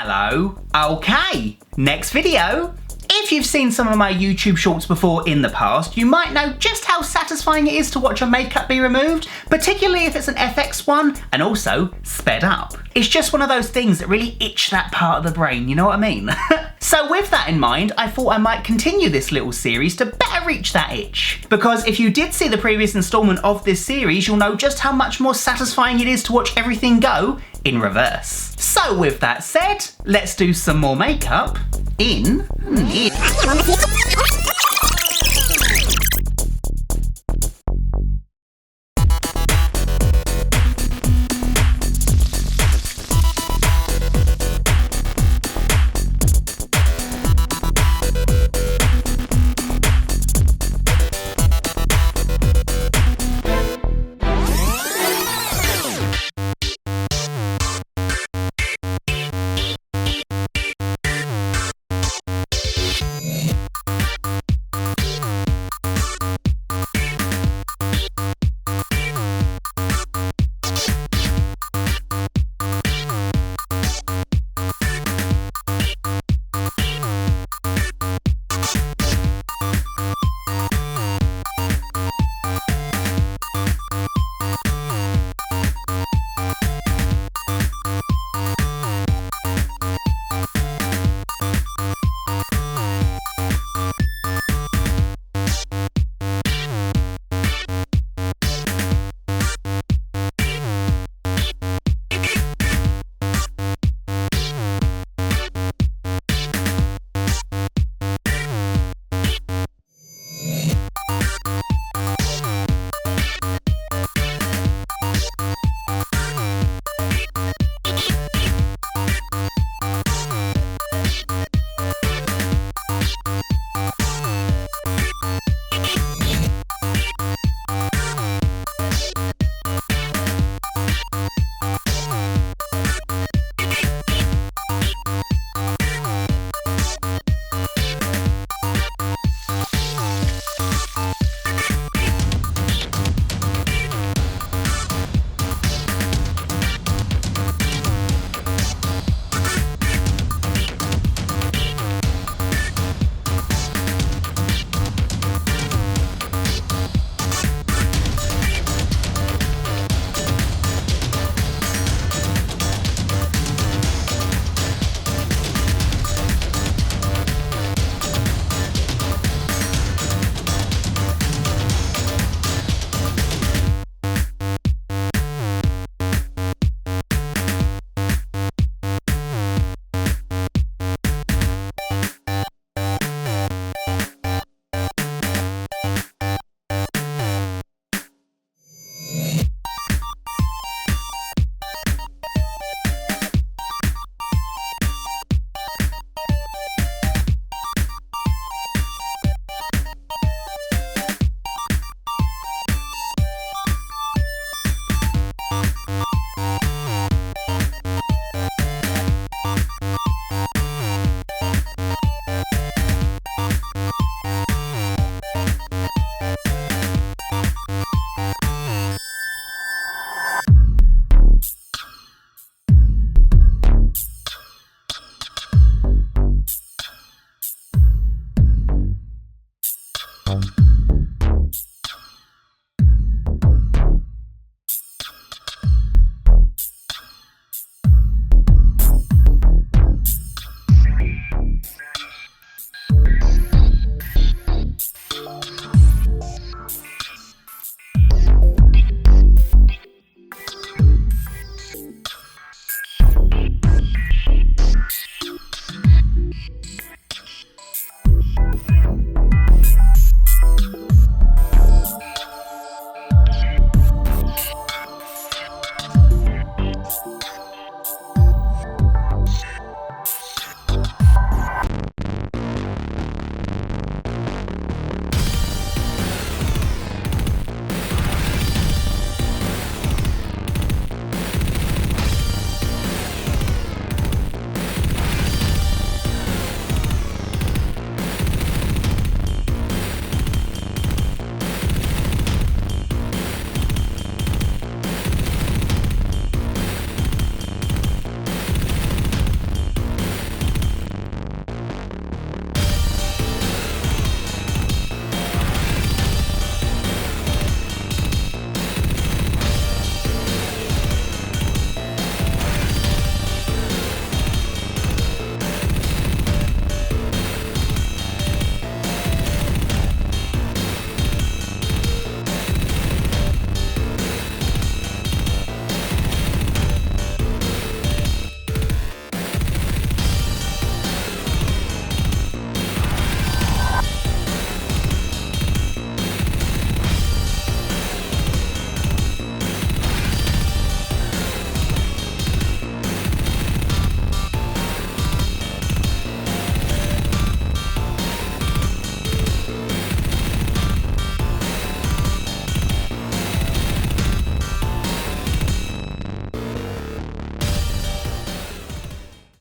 Hello. Okay, next video. If you've seen some of my YouTube shorts before in the past, you might know just how satisfying it is to watch a makeup be removed, particularly if it's an FX one and also sped up. It's just one of those things that really itch that part of the brain, you know what I mean? So with that in mind, I thought I might continue this little series to better reach that itch. Because if you did see the previous installment of this series, you'll know just how much more satisfying it is to watch everything go in reverse. So with that said, let's do some more makeup in